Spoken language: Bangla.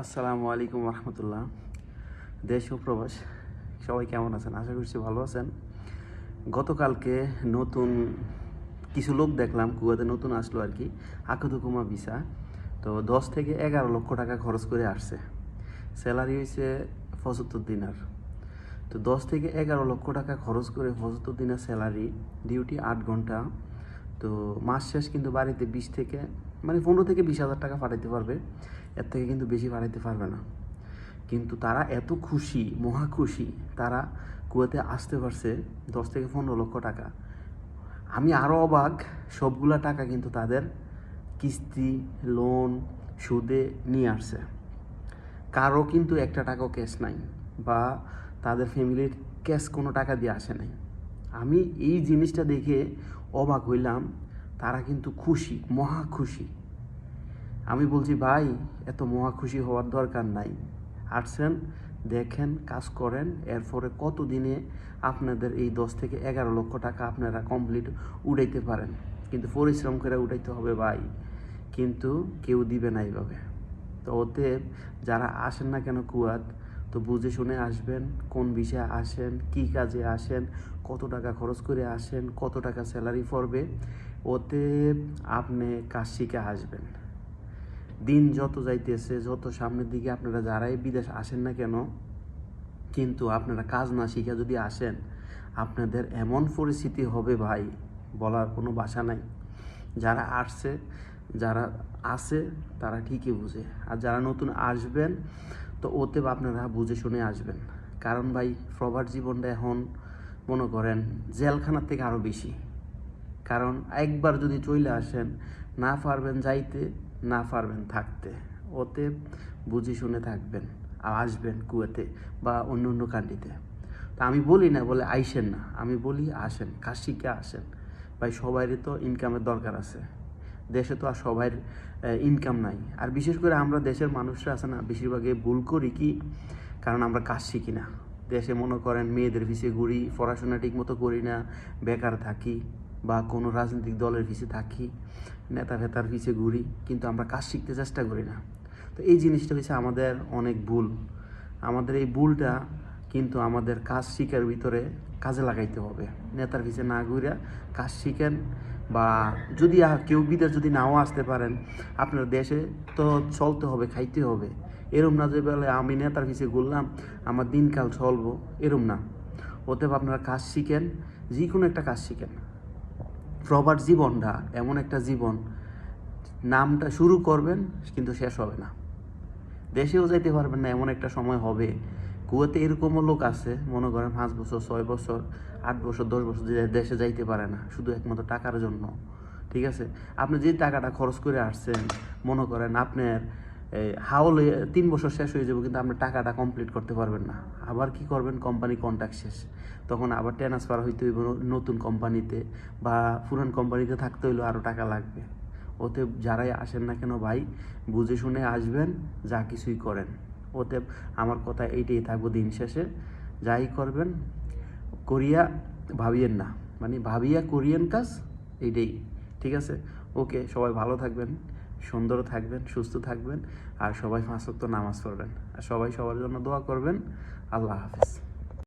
আসসালামু আলাইকুম রহমতুল্লাহ। দেশ ও প্রবাস সবাই কেমন আছেন? আশা করছি ভালো আছেন। গতকালকে নতুন কিছু লোক দেখলাম কুয়াতে নতুন আসলো আর কি, আকুদুকুমা ভিসা। তো 10 থেকে 11 লক্ষ টাকা খরচ করে আসছে। স্যালারি হয়েছে 75 দিনার। তো 10 থেকে 11 লক্ষ টাকা খরচ করে 75 দিনের স্যালারি, ডিউটি 8 ঘন্টা। তো মাস শেষ কিন্তু বাড়িতে 15 থেকে 20 হাজার টাকা পাঠাইতে পারবে, এর থেকে কিন্তু বেশি পাঠাইতে পারবে না। কিন্তু তারা এত খুশি, মহা খুশি, তারা কুয়েতে আসতে পারছে 10 থেকে 15 লক্ষ টাকা। আমি আরও অবাক, সবগুলা টাকা কিন্তু তাদের কিস্তি, লোন, সুদে নিয়ে আসছে। কারো কিন্তু একটা টাকাও ক্যাশ নাই, বা তাদের ফ্যামিলির ক্যাশ কোনো টাকা দিয়ে আসে নাই। আমি এই জিনিসটা দেখে অবাক হইলাম। তারা কিন্তু খুশি, মহা খুশি। আমি বলছি, ভাই এত মহা খুশি হওয়ার দরকার নাই। আসছেন, দেখেন, কাজ করেন, এরপরে কত দিনে আপনাদের এই 10 থেকে 11 লক্ষ টাকা আপনারা কমপ্লিট উঠাইতে পারেন। কিন্তু পরিশ্রম করে উঠাইতে হবে ভাই, কিন্তু কেউ দিবে না এইভাবে। তো অতএব যারা আসেন না কেন কুয়াত, তো বুঝে শুনে আসবেন, কোন বিষয়ে আসেন, কি কাজে আসেন, কত টাকা খরচ করে আসেন, কত টাকা স্যালারি পড়বে। অতএব আপনি কাজ শিখে আসবেন। দিন যত যাইতেছে, যত সামনের দিকে আপনারা যারাই বিদেশ আসেন না কেন, কিন্তু আপনারা কাজ না শিখে যদি আসেন, আপনাদের এমন পরিস্থিতি হবে ভাই, বলার কোনো ভাষা নাই। যারা আসছে, যারা আছে, তারা ঠিকই বুঝে। আর যারা নতুন আসবেন, তো ওতে আপনারা বুঝে শুনে আসবেন। কারণ ভাই, প্রবাস জীবনটা এখন মনে করেন জেলখানার থেকে আরও বেশি। কারণ একবার যদি চলে আসেন, না পারবেন যাইতে, না পারবেন থাকতে। ওতে বুঝে শুনে থাকবেন, আর আসবেন কুয়েতে বা অন্য অন্য কান্ট্রিতে। তা আমি বলি না বলে আইসেন না, আমি বলি আসেন, কাজ শিখে আসেন। ভাই সবারই তো ইনকামের দরকার আছে। দেশে তো আর সবার ইনকাম নাই। আর বিশেষ করে আমরা দেশের মানুষরা আছে না, বেশিরভাগই ভুল করি কি, কারণ আমরা কাজ শিখি না। দেশে মনে করেন মেয়েদের পিছিয়ে ঘুরি, পড়াশোনা ঠিক মতো করি না, বেকার থাকি, বা কোনো রাজনৈতিক দলের পিছিয়ে থাকি, নেতা ফেতার পিছিয়ে ঘুরি, কিন্তু আমরা কাজ শিখতে চেষ্টা করি না। তো এই জিনিসটা হচ্ছে আমাদের অনেক ভুল। আমাদের এই ভুলটা কিন্তু আমাদের কাজ শিখার ভিতরে কাজে লাগাইতে হবে। নেতার পিছিয়ে না ঘুরে কাজ শিখেন। বা যদি কেউ বিদেশ যদি নাও আসতে পারেন, আপনার দেশে তো চলতে হবে, খাইতে হবে। এরম না যে বলে আমি নেতার পিছিয়ে ঘুরলাম, আমার দিনকাল চলবো, এরম না। অতএব আপনারা কাজ শিখেন, যে কোনো একটা কাজ শিখেন। প্রবাস জীবনটা এমন একটা জীবন, নামটা শুরু করবেন কিন্তু শেষ হবে না। দেশেও যাইতে পারবেন না, এমন একটা সময় হবে। কুয়েতে এরকমও লোক আছে, মনে করেন 5 বছর, 6 বছর, 8 বছর, 10 বছর দেশে যাইতে পারে না, শুধু একমাত্র টাকার জন্য। ঠিক আছে, আপনি যে টাকাটা খরচ করে আসছেন, মনে করেন আপনার হাওলে 3 বছর শেষ হয়ে যাবে, কিন্তু আপনি টাকাটা কমপ্লিট করতে পারবেন না। আবার কি করবেন, কোম্পানি কন্ট্রাক্ট শেষ, তখন আবার ট্রান্সফার হইতে হইব নতুন কোম্পানিতে, বা পুরান কোম্পানিতে থাকতে হইলেও আরও টাকা লাগবে। ওতে যারাই আসেন না কেন ভাই, বুঝে শুনে আসবেন, যা কিছুই করেন। ওতে আমার কথা এইটাই থাকবো, দিন শেষে যাই করবেন করিয়া ভাবিয়েন না, মানে ভাবিয়া করিয়েন কাজ, এইটাই। ঠিক আছে, ওকে, সবাই ভালো থাকবেন, সুন্দর থাকবেন, সুস্থ থাকবেন, আর সবাই 5 ওয়াক্ত নামাজ পড়বেন, আর সবাই সবার জন্য দোয়া করবেন। আল্লাহ হাফেজ।